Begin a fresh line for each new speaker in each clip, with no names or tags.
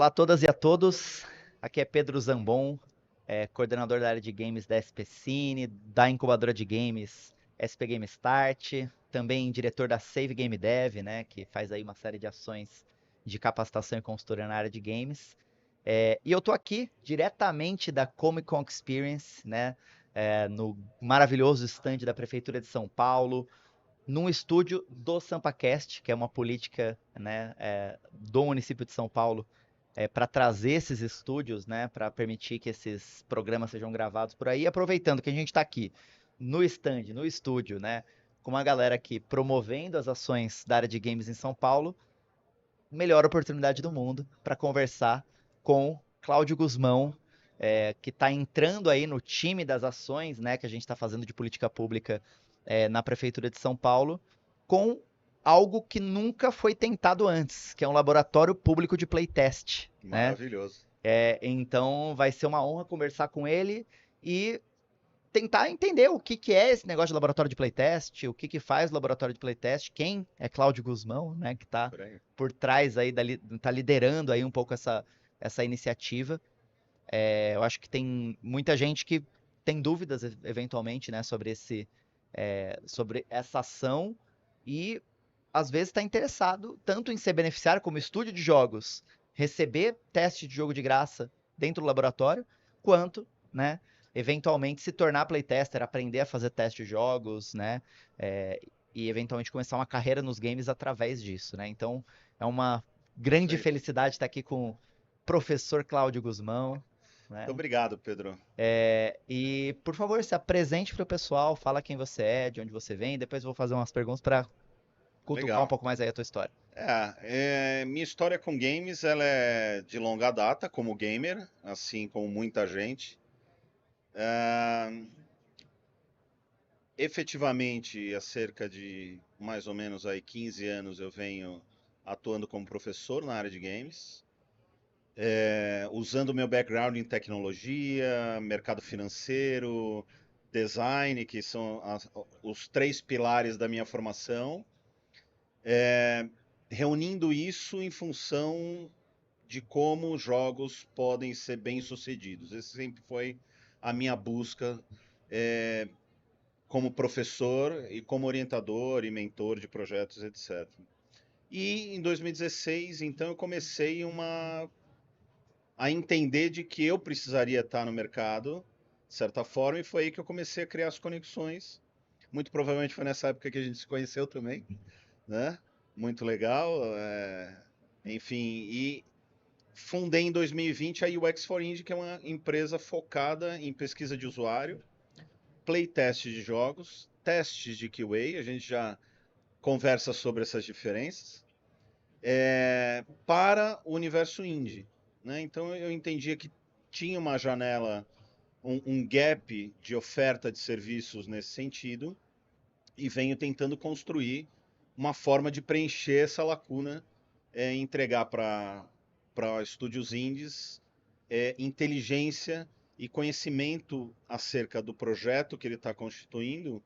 Olá a todas e a todos, aqui é Pedro Zambon, coordenador da área de games da SP Cine, da incubadora de games SP Game Start, também diretor da Save Game Dev, né, que faz aí uma série de ações de capacitação e consultoria na área de games. E eu tô aqui diretamente da Comic Con Experience, né, no maravilhoso stand da Prefeitura de São Paulo, num estúdio do SampaCast, que é uma política, né, do município de São Paulo, para trazer esses estúdios, né, para permitir que esses programas sejam gravados por aí, aproveitando que a gente está aqui no stand, no estúdio, né, com uma galera aqui promovendo as ações da área de games em São Paulo, melhor oportunidade do mundo para conversar com Cláudio Guzmão, que está entrando aí no time das ações, né, que a gente está fazendo de política pública na Prefeitura de São Paulo, com algo que nunca foi tentado antes, que é um laboratório público de playtest, né?
Maravilhoso.
Então vai ser uma honra conversar com ele e tentar entender o que, que é esse negócio de laboratório de playtest, o que, que faz o laboratório de playtest, quem é Cláudio Guzmão, né, que está
Por aí.
por trás aí, tá liderando aí um pouco essa iniciativa. Eu acho que tem muita gente que tem dúvidas, eventualmente, né, sobre essa ação e às vezes está interessado tanto em ser beneficiário como estúdio de jogos, receber teste de jogo de graça dentro do laboratório, quanto, né, eventualmente se tornar playtester, aprender a fazer teste de jogos, né, é, e eventualmente começar uma carreira nos games através disso, né? Então é uma grande
Perfeito.
felicidade estar aqui com o professor Cláudio Guzmão,
Muito
né?
obrigado, Pedro.
E por favor, se apresente para o pessoal, fala quem você é, de onde você vem, depois eu vou fazer umas perguntas para cutucar um
Legal.
pouco mais aí a tua história.
Minha história com games ela é de longa data como gamer, assim como muita gente. É, Efetivamente, há cerca de mais ou menos aí 15 anos eu venho atuando como professor na área de games, usando meu background em tecnologia, mercado financeiro, design, que são os três pilares da minha formação. Reunindo isso em função de como os jogos podem ser bem-sucedidos. Esse sempre foi a minha busca é, como professor e como orientador e mentor de projetos, etc. E em 2016, então, eu comecei a entender de que eu precisaria estar no mercado, de certa forma, e foi aí que eu comecei a criar as conexões. Muito provavelmente foi nessa época que a gente se conheceu também, né? Muito legal. Enfim, e fundei em 2020 a UX for Indie, que é uma empresa focada em pesquisa de usuário, playtest de jogos, testes de QA, a gente já conversa sobre essas diferenças, para o universo indie. Né? Então eu entendia que tinha uma janela, um gap de oferta de serviços nesse sentido, e venho tentando construir uma forma de preencher essa lacuna, entregar para estúdios indies inteligência e conhecimento acerca do projeto que ele está constituindo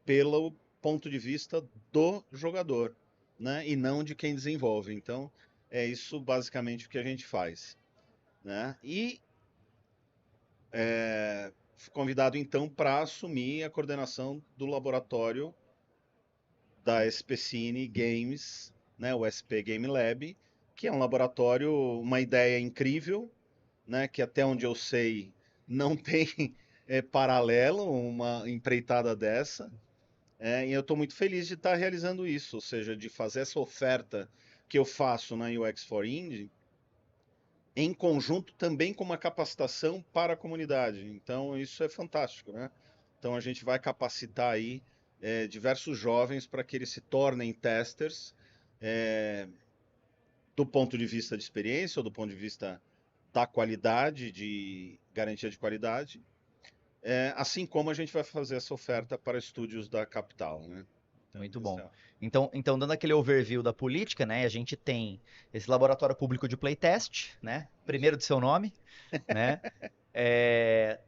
pelo ponto de vista do jogador, né? E não de quem desenvolve. Então, é isso basicamente o que a gente faz. Né? E fui convidado então para assumir a coordenação do laboratório da SPCine Games, né? O SP Game Lab, que é um laboratório, uma ideia incrível, né, que até onde eu sei não tem paralelo uma empreitada dessa. E eu estou muito feliz de estar realizando isso, ou seja, de fazer essa oferta que eu faço na UX for Indie em conjunto também com uma capacitação para a comunidade. Então isso é fantástico, né? Então a gente vai capacitar aí diversos jovens para que eles se tornem testers, é, do ponto de vista de experiência ou do ponto de vista da qualidade, de garantia de qualidade, assim como a gente vai fazer essa oferta para estúdios da capital, né? Então,
Muito
esse
bom.
é...
Então, dando aquele overview da política, né, a gente tem esse laboratório público de playtest, né,
Isso.
primeiro de seu nome, né, é,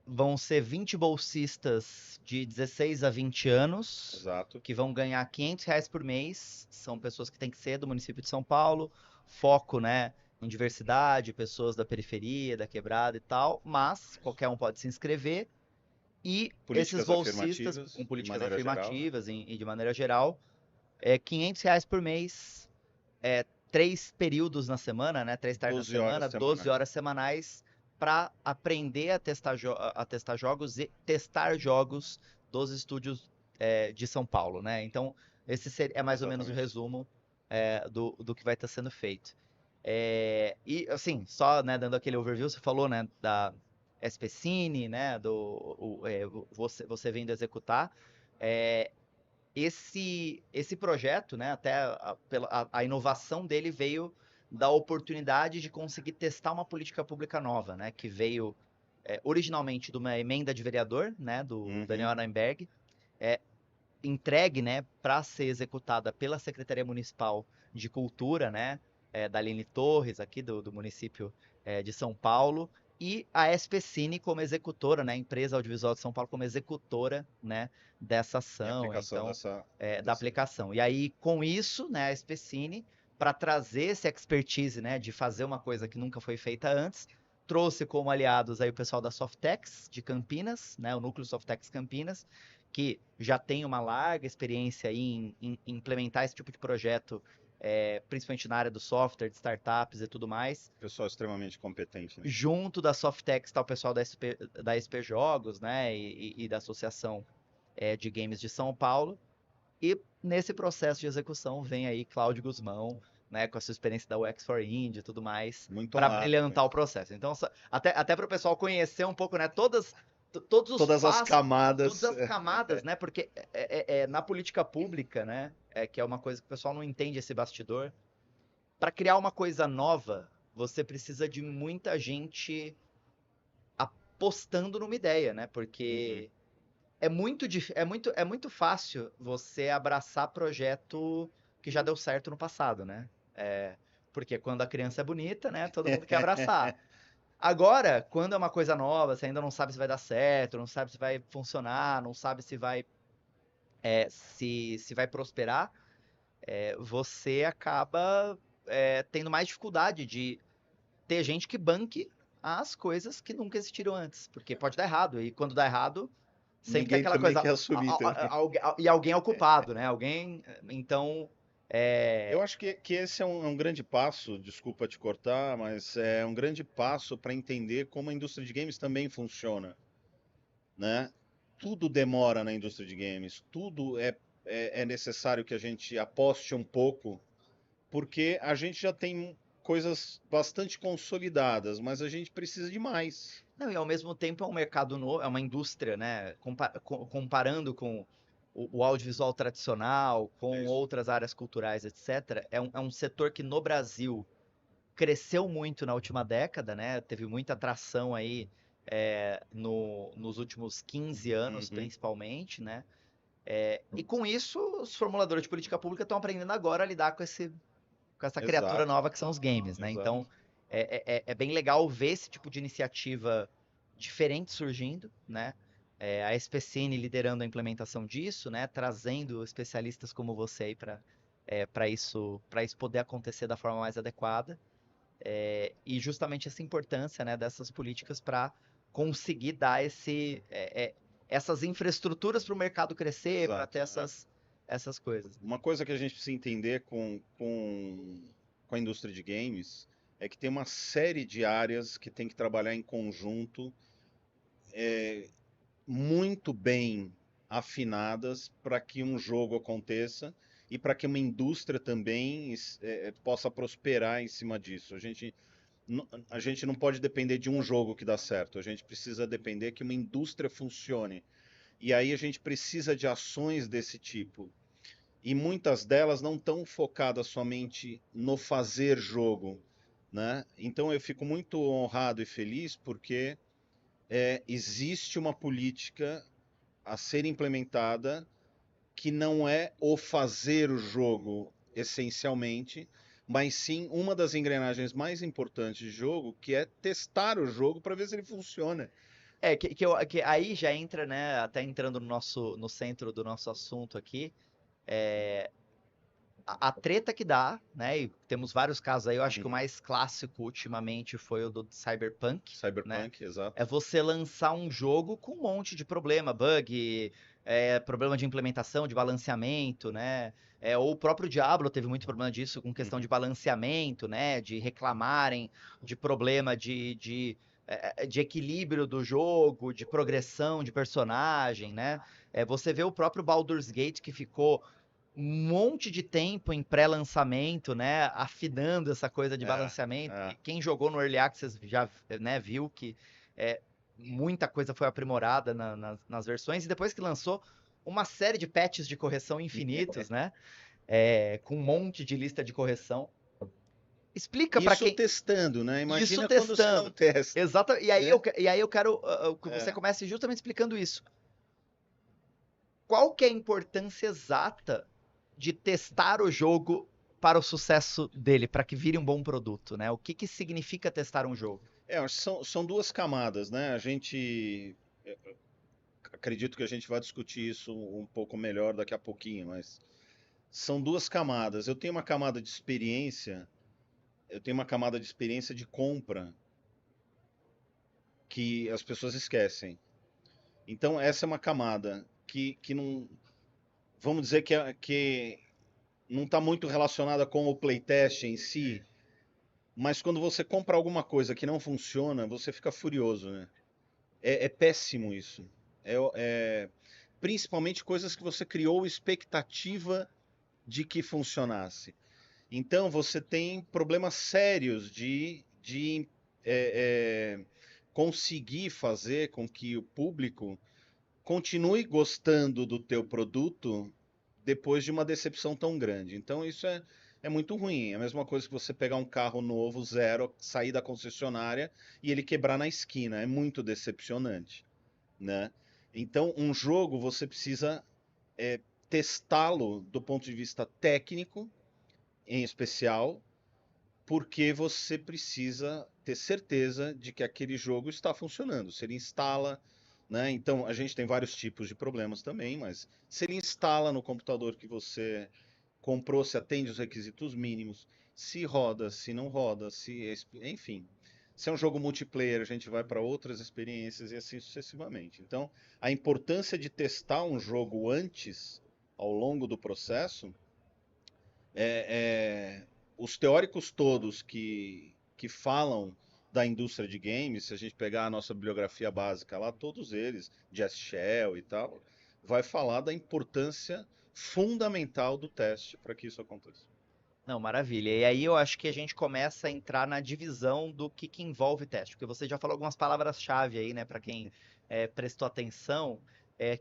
vão ser 20 bolsistas de 16 a 20 anos,
Exato.
que vão ganhar R$ 500 por mês, são pessoas que têm que ser do município de São Paulo, foco, né, em diversidade, pessoas da periferia, da quebrada e tal, mas qualquer um pode se inscrever. E esses
Políticas
bolsistas, com
afirmativas, de
políticas
maneira geral, né?
afirmativas e de maneira geral, R$ 500 por mês, 3 períodos na semana, né? 3 tardes na
12 horas
semana, 12
semanais.
horas semanais, para aprender a testar jogos e testar jogos dos estúdios de São Paulo, né? Então, esse é mais ou menos o
Exatamente.
resumo do que vai estar sendo feito. E assim, só né, dando aquele overview, você falou né, da SPCine, né, você vindo executar. É, esse projeto, né, até a inovação dele veio da oportunidade de conseguir testar uma política pública nova, né, que veio originalmente de uma emenda de vereador, né, do Daniel
Uhum.
Arenberg, é, entregue, né, para ser executada pela Secretaria Municipal de Cultura, né, da Aline Torres, aqui do município de São Paulo, e a SPCine como executora, né, a Empresa Audiovisual de São Paulo como executora, né, dessa
Em
ação,
aplicação
então,
dessa,
da
desse.
aplicação. E aí, com isso, né, a SPCine, para trazer esse expertise, né, de fazer uma coisa que nunca foi feita antes, trouxe como aliados aí o pessoal da Softex de Campinas, né, o núcleo Softex Campinas, que já tem uma larga experiência aí em implementar esse tipo de projeto, principalmente na área do software, de startups e tudo mais.
Pessoal extremamente competente, né?
Junto da Softex está o pessoal da SP Jogos, né, e da Associação de Games de São Paulo. E nesse processo de execução vem aí Cláudio Guzmão, né, com a sua experiência da UX for Indie e tudo mais,
Muito
para
honrado com
brilhantar o
isso.
processo. Então, até para o pessoal conhecer um pouco, né, todos os
Todas as
passos, todas
camadas.
as camadas, né, porque na política pública, né, que é uma coisa que o pessoal não entende esse bastidor, para criar uma coisa nova, você precisa de muita gente apostando numa ideia, né,
Uhum.
porque é muito fácil você abraçar projeto que já deu certo no passado, né? É, porque quando a criança é bonita, né? Todo mundo quer abraçar. Agora, quando é uma coisa nova, você ainda não sabe se vai dar certo, não sabe se vai funcionar, não sabe se vai, se vai prosperar, você acaba tendo mais dificuldade de ter gente que banque as coisas que nunca existiram antes, porque pode dar errado, e quando dá errado, sempre tem
Ninguém
aquela
também
coisa,
quer assumir também.
e alguém é o culpado, né? Então,
Eu
é,
acho que esse é um grande passo, desculpa te cortar, mas é um grande passo para entender como a indústria de games também funciona, né? Tudo demora na indústria de games, tudo é necessário que a gente aposte um pouco, porque a gente já tem coisas bastante consolidadas, mas a gente precisa de mais.
não, e ao mesmo tempo é um mercado novo, é uma indústria, né? Comparando com o audiovisual tradicional,
É
com
isso.
outras áreas culturais, etc., é um setor que no Brasil cresceu muito na última década, né? Teve muita atração aí nos últimos 15 anos,
Uhum.
principalmente, né? E com isso, os formuladores de política pública estão aprendendo agora a lidar com essa criatura
Exato,
nova que são os games, né?
exato.
Então, é bem legal ver esse tipo de iniciativa diferente surgindo, né? A SPCine liderando a implementação disso, né? Trazendo especialistas como você aí para isso poder acontecer da forma mais adequada. E justamente essa importância, né, dessas políticas para conseguir dar essas infraestruturas para o mercado crescer, para
Exato.
ter essas coisas.
Uma coisa que a gente precisa entender com a indústria de games é que tem uma série de áreas que tem que trabalhar em conjunto, muito bem afinadas para que um jogo aconteça e para que uma indústria também possa prosperar em cima disso. A gente não pode depender de um jogo que dá certo, a gente precisa depender que uma indústria funcione. E aí a gente precisa de ações desse tipo. E muitas delas não estão focadas somente no fazer jogo, né? Então eu fico muito honrado e feliz porque existe uma política a ser implementada que não é o fazer o jogo essencialmente, mas sim uma das engrenagens mais importantes de jogo, que é testar o jogo para ver se ele funciona.
Que aí já entra, né, até entrando no centro do nosso assunto aqui, a treta que dá, né? E temos vários casos aí, eu acho que o
Uhum.
mais clássico ultimamente foi o do Cyberpunk, né?
Cyberpunk,
É
exato.
você lançar um jogo com um monte de problema, bug, problema de implementação, de balanceamento, né? Ou o próprio Diablo teve muito problema disso com questão de
Uhum.
balanceamento, né? De reclamarem de problema de equilíbrio do jogo, de progressão de personagem, né? Você vê o próprio Baldur's Gate que ficou um monte de tempo em pré-lançamento, né, afinando essa coisa de
É,
balanceamento.
é.
Quem jogou no Early Access já, né, viu que muita coisa foi aprimorada nas versões, e depois que lançou, uma série de patches de correção infinitos, né, com um monte de lista de correção. Explica para
Isso
quem...
testando, né?
Isso
Imagina quando você não
testando.
testa,
Exato.
né?
E aí eu quero que você
É.
comece justamente explicando isso. Qual que é a importância exata de testar o jogo para o sucesso dele, para que vire um bom produto, né? O que que significa testar um jogo?
Acho que são duas camadas, né? A gente acredito que a gente vai discutir isso um pouco melhor daqui a pouquinho, mas são duas camadas. Eu tenho uma camada de experiência, eu tenho uma camada de experiência de compra que as pessoas esquecem. Então essa é uma camada que não, vamos dizer que não está muito relacionada com o playtest em si, mas quando você compra alguma coisa que não funciona, você fica furioso, né? É péssimo isso. Principalmente coisas que você criou expectativa de que funcionasse. Então você tem problemas sérios de conseguir fazer com que o público continue gostando do teu produto depois de uma decepção tão grande. Então isso é muito ruim. É a mesma coisa que você pegar um carro novo, zero, sair da concessionária e ele quebrar na esquina. É muito decepcionante, né? Então um jogo você precisa testá-lo do ponto de vista técnico, em especial, porque você precisa ter certeza de que aquele jogo está funcionando. Se ele instala, né? Então a gente tem vários tipos de problemas também, mas se ele instala no computador que você comprou, se atende os requisitos mínimos, se roda, se não roda, enfim. Se é um jogo multiplayer, a gente vai para outras experiências e assim sucessivamente. Então, a importância de testar um jogo antes, ao longo do processo, é, os teóricos todos que falam da indústria de games, se a gente pegar a nossa bibliografia básica lá, todos eles, Jess Shell e tal, vai falar da importância fundamental do teste para que isso aconteça.
Não, maravilha. E aí eu acho que a gente começa a entrar na divisão do que envolve teste, porque você já falou algumas palavras-chave aí, né, para quem prestou atenção,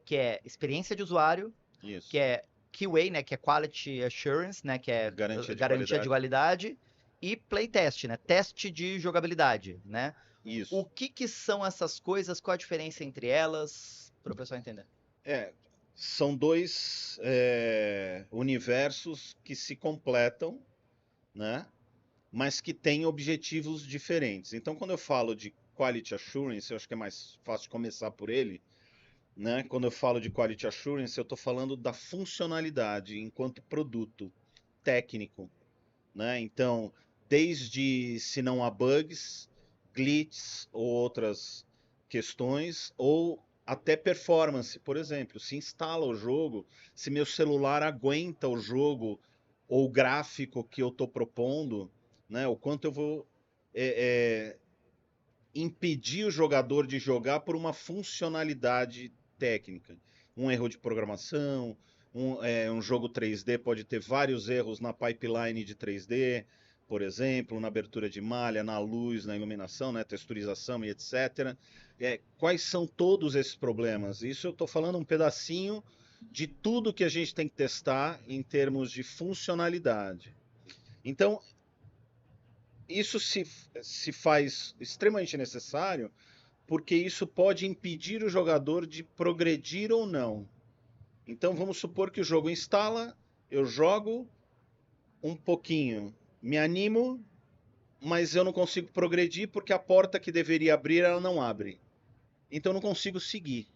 que é experiência de usuário, que
Isso.
é QA, né, que é Quality Assurance, né, que é
Garantia de
garantia de
qualidade.
qualidade, e playtest, né, teste de jogabilidade, né? O
Isso.
que são essas coisas? Qual a diferença entre elas? Para o pessoal entender.
É, são dois universos que se completam, né? Mas que têm objetivos diferentes. Então, quando eu falo de Quality Assurance, eu acho que é mais fácil de começar por ele, né? Quando eu falo de Quality Assurance, eu estou falando da funcionalidade enquanto produto técnico, né? Então, desde se não há bugs, glitches ou outras questões, ou até performance, por exemplo, se instala o jogo, se meu celular aguenta o jogo ou o gráfico que eu estou propondo, né? O quanto eu vou é, é, impedir o jogador de jogar por uma funcionalidade técnica. Um erro de programação, um jogo 3D pode ter vários erros na pipeline de 3D, por exemplo, na abertura de malha, na luz, na iluminação, né, texturização e etc. Quais são todos esses problemas? Isso eu estou falando um pedacinho de tudo que a gente tem que testar em termos de funcionalidade. Então, isso se faz extremamente necessário porque isso pode impedir o jogador de progredir ou não. Então vamos supor que o jogo instala, eu jogo um pouquinho, me animo, mas eu não consigo progredir porque a porta que deveria abrir ela não abre. Então eu não consigo seguir,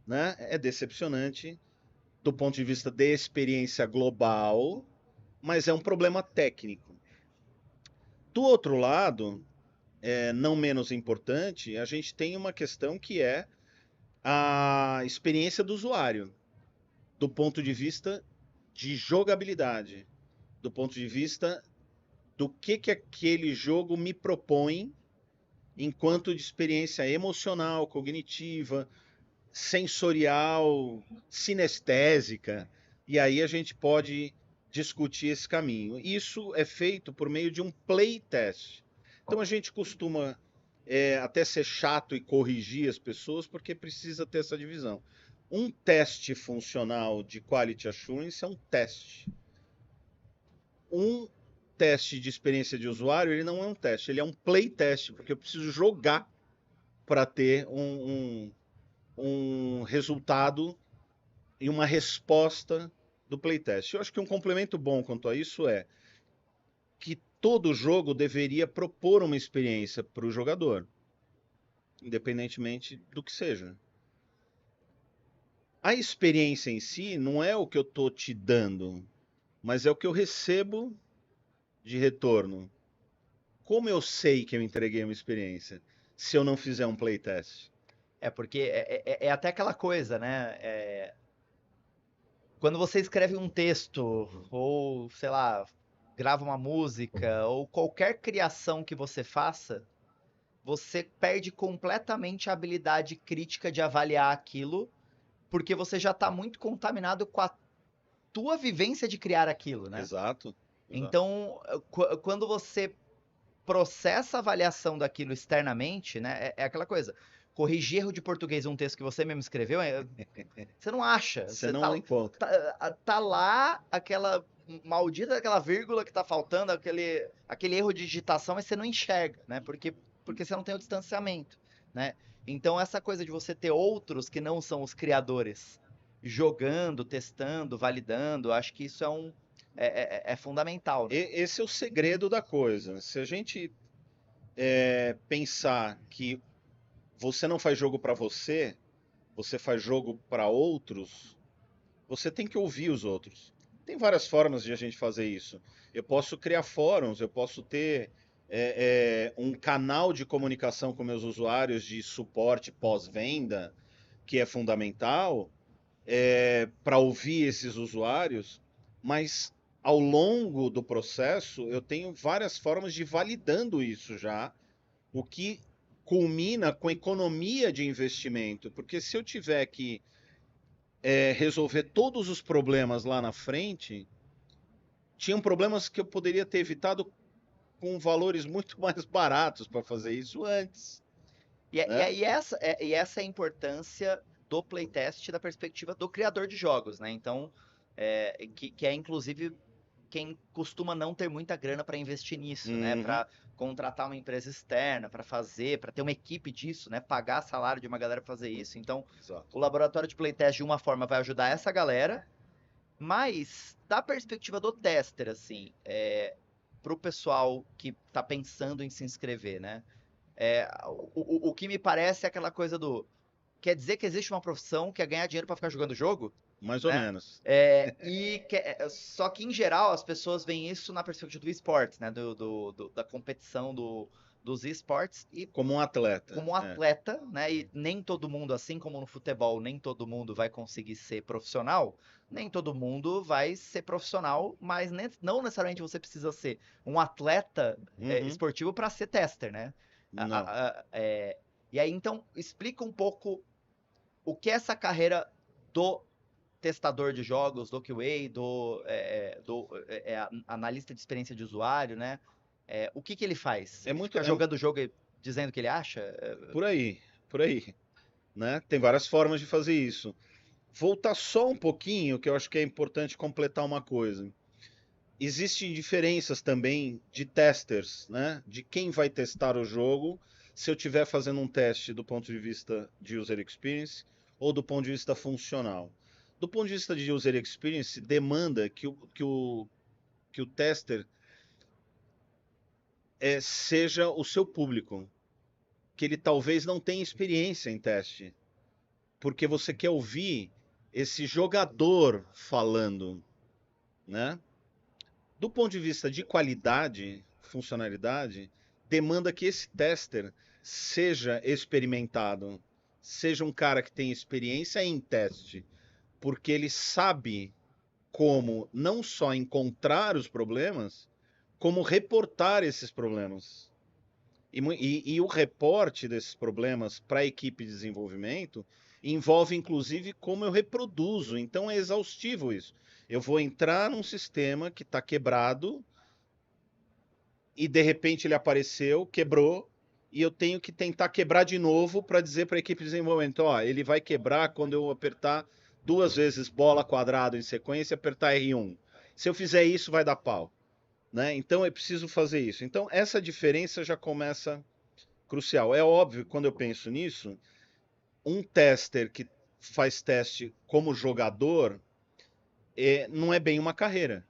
né? É decepcionante do ponto de vista de experiência global, mas é um problema técnico. Do outro lado, não menos importante, a gente tem uma questão que é a experiência do usuário, do ponto de vista de jogabilidade, do ponto de vista do que aquele jogo me propõe enquanto de experiência emocional, cognitiva, sensorial, sinestésica. E aí a gente pode discutir esse caminho. Isso é feito por meio de um playtest. Então a gente costuma até ser chato e corrigir as pessoas porque precisa ter essa divisão. Um teste funcional de quality assurance é um teste. Um teste de experiência de usuário, ele não é um teste, ele é um playtest, porque eu preciso jogar para ter um resultado e uma resposta do playtest. Eu acho que um complemento bom quanto a isso é que todo jogo deveria propor uma experiência para o jogador, independentemente do que seja. A experiência em si não é o que eu estou te dando, mas é o que eu recebo de retorno. Como eu sei que eu entreguei uma experiência se eu não fizer um playtest?
Porque é até aquela coisa, né? Quando você escreve um texto, ou sei lá, grava uma música, ou qualquer criação que você faça, você perde completamente a habilidade crítica de avaliar aquilo, porque você já está muito contaminado com a tua vivência de criar aquilo, né?
Exato. Exato.
Então, quando você processa a avaliação daquilo externamente, né? É aquela coisa. Corrigir erro de português em um texto que você mesmo escreveu, você não acha.
Você
Você
não encontra.
tá lá aquela maldita daquela vírgula que tá faltando, aquele erro de digitação, mas você não enxerga, né? Porque você não tem o distanciamento, né? Então essa coisa de você ter outros que não são os criadores jogando, testando, validando, acho que isso é fundamental, né?
Esse é o segredo da coisa. Se a gente pensar que você não faz jogo para você, você faz jogo para outros, você tem que ouvir os outros. Tem várias formas de a gente fazer isso. Eu posso criar fóruns, eu posso ter um canal de comunicação com meus usuários de suporte pós-venda, que é fundamental, para ouvir esses usuários, mas ao longo do processo eu tenho várias formas de validando isso já, o que culmina com economia de investimento, porque se eu tiver que resolver todos os problemas lá na frente, tinham problemas que eu poderia ter evitado com valores muito mais baratos para fazer isso antes, né?
E essa é a importância do playtest da perspectiva do criador de jogos, né? Então, que é inclusive quem costuma não ter muita grana para investir nisso, né?
Uhum.
Para contratar uma empresa externa, para fazer, para ter uma equipe disso, né? Pagar salário de uma galera para fazer isso. Então,
Exato.
o laboratório de playtest de uma forma vai ajudar essa galera, mas da perspectiva do tester, assim, para o pessoal que está pensando em se inscrever, né? O que me parece é aquela coisa do. Quer dizer que existe uma profissão que é ganhar dinheiro para ficar jogando jogo?
Mais ou
Né?
menos.
Só que, em geral, as pessoas veem isso na perspectiva do esportes, né? Da competição dos esportes e
Como um atleta.
como um atleta, né? E nem todo mundo, assim como no futebol, nem todo mundo vai conseguir ser profissional, nem todo mundo vai ser profissional, mas não necessariamente você precisa ser um atleta
Uhum.
esportivo para ser tester, né?
Não.
E aí, então, explica um pouco o que é essa carreira do testador de jogos, do QA, do analista de experiência de usuário, né? O que ele faz?
É
Ele
muito.
fica jogando o jogo e dizendo o que ele acha?
Por aí. Por aí. Né? Tem várias formas de fazer isso. Voltar só um pouquinho, que eu acho que é importante completar uma coisa. Existem diferenças também de testers, né? De quem vai testar o jogo, se eu estiver fazendo um teste do ponto de vista de user experience ou do ponto de vista funcional. Do ponto de vista de user experience, demanda que o tester seja o seu público, que ele talvez não tenha experiência em teste, porque você quer ouvir esse jogador falando, né? Do ponto de vista de qualidade, funcionalidade, demanda que esse tester seja experimentado, seja um cara que tem experiência em teste, porque ele sabe como não só encontrar os problemas, como reportar esses problemas. E o reporte desses problemas para a equipe de desenvolvimento envolve, inclusive, como eu reproduzo. Então é exaustivo isso. Eu vou entrar num sistema que está quebrado e de repente ele apareceu, quebrou, e eu tenho que tentar quebrar de novo para dizer para a equipe de desenvolvimento: ó, ele vai quebrar quando eu apertar 2 vezes bola quadrado em sequência e apertar R1. Se eu fizer isso, vai dar pau. Né? Então é preciso fazer isso. Então essa diferença já começa crucial. É óbvio que quando eu penso nisso, um tester que faz teste como jogador não é bem uma carreira.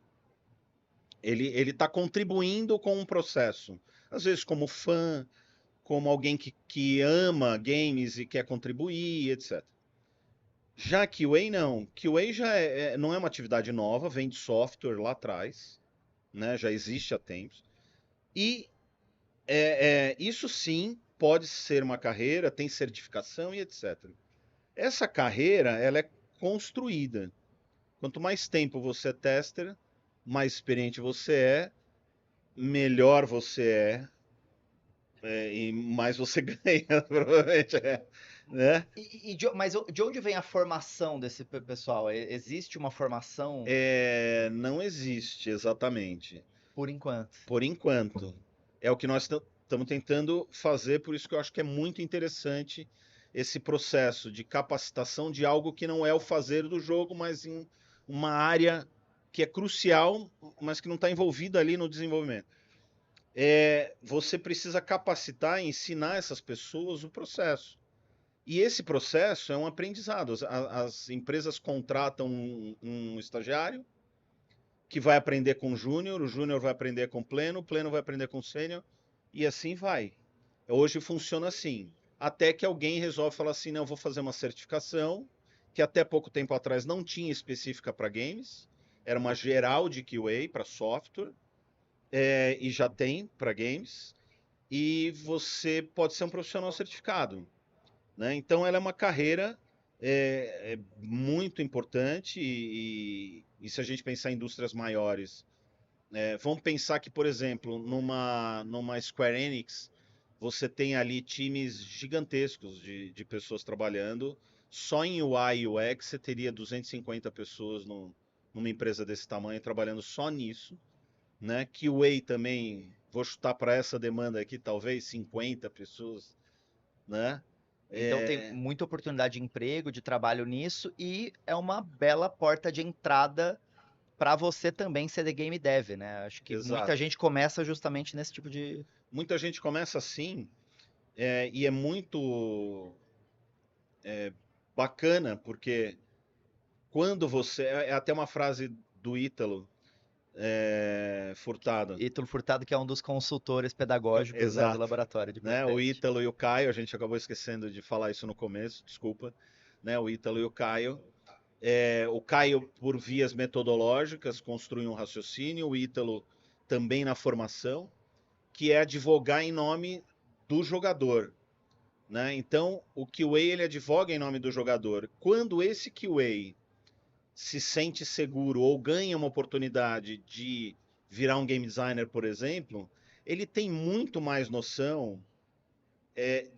Ele está contribuindo com um processo. Às vezes como fã, como alguém que ama games e quer contribuir, etc. Já QA não. QA já não é uma atividade nova, vem de software lá atrás, né? Já existe há tempos. E isso sim pode ser uma carreira, tem certificação e etc. Essa carreira ela é construída. Quanto mais tempo você é tester, mais experiente você melhor você e mais você ganha, provavelmente. Né?
Mas de onde vem a formação desse pessoal? Existe uma formação
Não existe exatamente.
por enquanto?
Por enquanto. É o que nós estamos tentando fazer, por isso que eu acho que é muito interessante esse processo de capacitação de algo que não é o fazer do jogo, mas em uma área que é crucial, mas que não está envolvida ali no desenvolvimento. Você precisa capacitar e ensinar essas pessoas o processo. E esse processo é um aprendizado. As empresas contratam um estagiário que vai aprender com o júnior vai aprender com o pleno vai aprender com o sênior, e assim vai. Hoje funciona assim. Até que alguém resolve falar assim: não, vou fazer uma certificação, que até pouco tempo atrás não tinha específica para games, era uma geral de QA para software, e já tem para games, e você pode ser um profissional certificado. Né? Então, ela é uma carreira muito importante, e se a gente pensar em indústrias maiores, vamos pensar que, por exemplo, numa Square Enix, você tem ali times gigantescos de pessoas trabalhando. Só em UI e UX você teria 250 pessoas numa empresa desse tamanho trabalhando só nisso. Né? QA também, vou chutar para essa demanda aqui, talvez 50 pessoas. Né?
Então tem
É,
muita oportunidade de emprego, de trabalho nisso, e é uma bela porta de entrada para você também ser de game dev, né? Acho que muita
exato.
gente começa justamente nesse tipo de.
Muita gente começa assim, e é muito bacana, porque quando você. É até uma frase do Ítalo Furtado.
Ítalo Furtado, que é um dos consultores pedagógicos, né, do
Exato.
laboratório de
Né? O
ProTest.
Ítalo e o Caio, a gente acabou esquecendo de falar isso no começo, desculpa. Né? O Ítalo e o Caio. O Caio, por vias metodológicas, construiu um raciocínio, o Ítalo também na formação, que é advogar em nome do jogador. Né? Então, o QA ele advoga em nome do jogador. Quando esse QA se sente seguro ou ganha uma oportunidade de virar um game designer, por exemplo, ele tem muito mais noção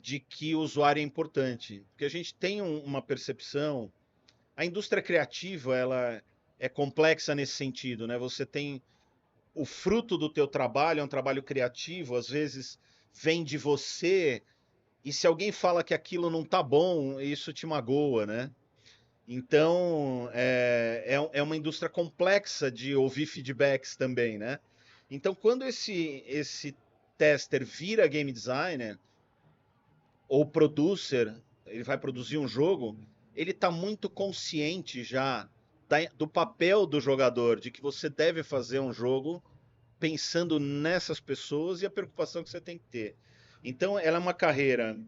de que o usuário é importante. Porque a gente tem uma percepção. A indústria criativa ela é complexa nesse sentido, né? Você tem o fruto do teu trabalho, é um trabalho criativo, às vezes vem de você, e se alguém fala que aquilo não tá bom, isso te magoa, né? Então, é uma indústria complexa de ouvir feedbacks também, né? Então, quando esse tester vira game designer ou producer, ele vai produzir um jogo, ele está muito consciente já do papel do jogador, de que você deve fazer um jogo pensando nessas pessoas e a preocupação que você tem que ter. Então, ela é uma carreira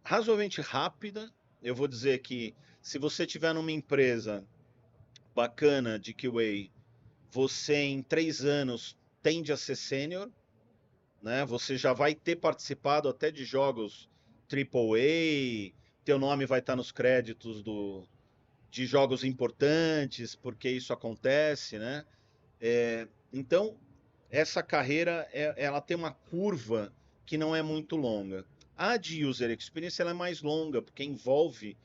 razoavelmente rápida. Eu vou dizer que se você tiver numa empresa bacana de QA, você em 3 anos tende a ser sênior, né? Você já vai ter participado até de jogos AAA, teu nome vai estar nos créditos de jogos importantes, porque isso acontece, né? Então, essa carreira, ela tem uma curva que não é muito longa. A de User Experience ela é mais longa, porque envolve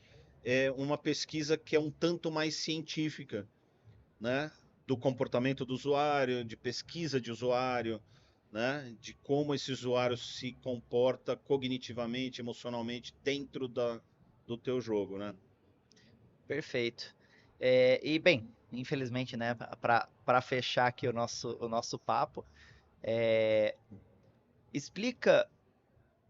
uma pesquisa que é um tanto mais científica, né? Do comportamento do usuário, de pesquisa de usuário, né? De como esse usuário se comporta cognitivamente, emocionalmente dentro do teu jogo, né?
Perfeito. E bem, infelizmente, né, para fechar aqui o nosso papo, é, explica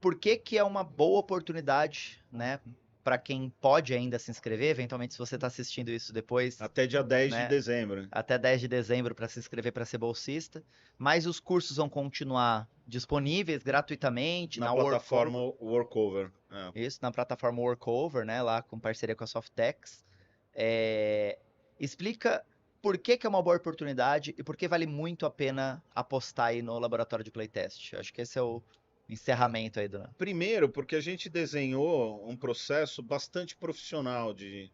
por que que é uma boa oportunidade, né, para quem pode ainda se inscrever, eventualmente se você está assistindo isso depois,
Até dia 10 de
né,
dezembro.
até 10 de dezembro para se inscrever para ser bolsista, mas os cursos vão continuar disponíveis gratuitamente
Na
na Workover,
plataforma Workover.
isso, na plataforma Workover, né, lá com parceria com a Softex. É, explica por que que é uma boa oportunidade e por que vale muito a pena apostar aí no laboratório de playtest. Acho que esse é o encerramento aí do.
Primeiro, porque a gente desenhou um processo bastante profissional de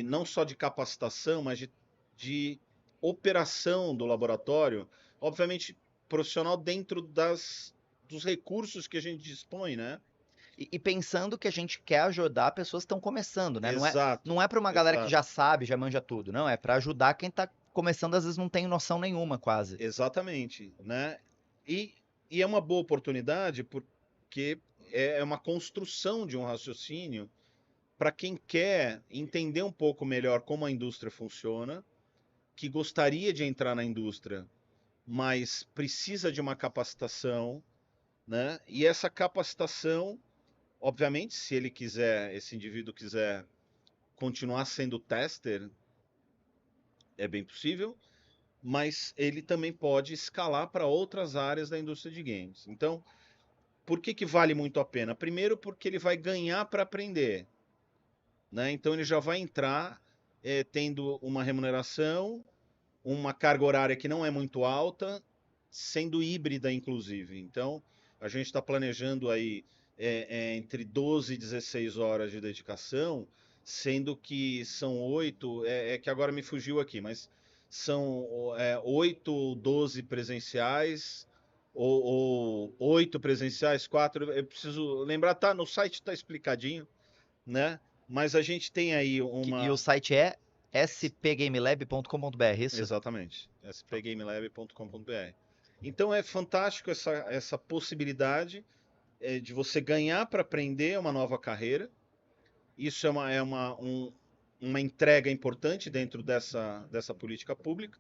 não só de capacitação, mas de operação do laboratório, obviamente profissional dentro dos recursos que a gente dispõe, né?
E pensando que a gente quer ajudar pessoas que estão começando, né?
Exato,
Não é para uma galera que
exato,
já sabe, já manja tudo, não. É para ajudar quem tá começando, às vezes não tem noção nenhuma, quase.
exatamente, né? E, e é uma boa oportunidade porque é uma construção de um raciocínio para quem quer entender um pouco melhor como a indústria funciona, que gostaria de entrar na indústria, mas precisa de uma capacitação, né? E essa capacitação, obviamente, se ele quiser, esse indivíduo quiser continuar sendo tester, é bem possível, mas ele também pode escalar para outras áreas da indústria de games. Então, por que que vale muito a pena? Primeiro, porque ele vai ganhar para aprender, né? Então, ele já vai entrar tendo uma remuneração, uma carga horária que não é muito alta, sendo híbrida, inclusive. Então, a gente está planejando aí entre 12 e 16 horas de dedicação, sendo que são 8, é que agora me fugiu aqui, mas são 8 ou 12 presenciais, ou 8 presenciais, 4. Eu preciso lembrar, tá? No site está explicadinho, né? Mas a gente tem aí
E o
uma.
site é spgamelab.com.br, isso?
Exatamente, spgamelab.com.br. Então é fantástico essa possibilidade de você ganhar para aprender uma nova carreira. Isso uma entrega importante dentro dessa política pública.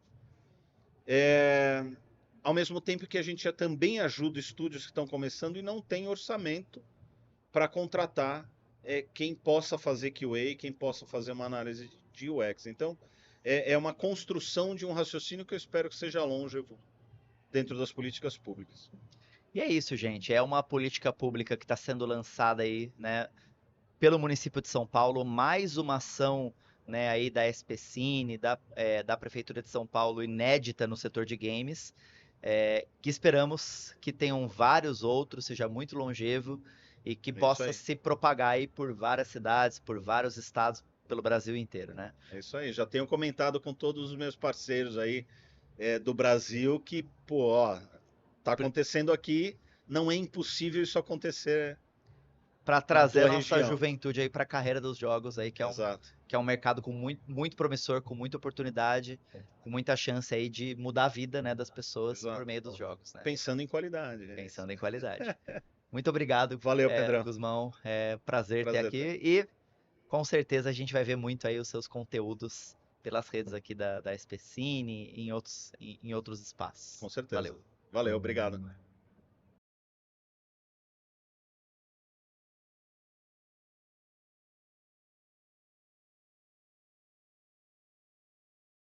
Ao mesmo tempo que a gente também ajuda estúdios que estão começando e não tem orçamento para contratar quem possa fazer QA, quem possa fazer uma análise de UX. Então, é uma construção de um raciocínio que eu espero que seja longevo dentro das políticas públicas.
E é isso, gente. É uma política pública que está sendo lançada aí, né, pelo município de São Paulo, mais uma ação, né, aí da SPCine, da Prefeitura de São Paulo, inédita no setor de games, que esperamos que tenham vários outros, seja muito longevo e que
É isso
possa
aí.
se propagar aí por várias cidades, por vários estados, pelo Brasil inteiro, né?
É isso aí. Já tenho comentado com todos os meus parceiros aí do Brasil que, pô, ó, tá acontecendo aqui, não é impossível isso acontecer
Para
na
trazer
tua
a nossa
região.
juventude aí para a carreira dos jogos aí,
Exato.
que é um mercado com muito promissor, com muita oportunidade, com muita chance aí de mudar a vida, né, das pessoas por
Exato.
meio dos jogos, né?
Pensando em qualidade. É isso.
Pensando em qualidade. Muito obrigado,
Valeu, Pedrão.
Guzmão. É prazer ter
Prazer,
aqui
Pedro.
e com certeza a gente vai ver muito aí os seus conteúdos pelas redes aqui da SPCine e em outros espaços.
Com certeza.
Valeu.
Valeu, obrigado.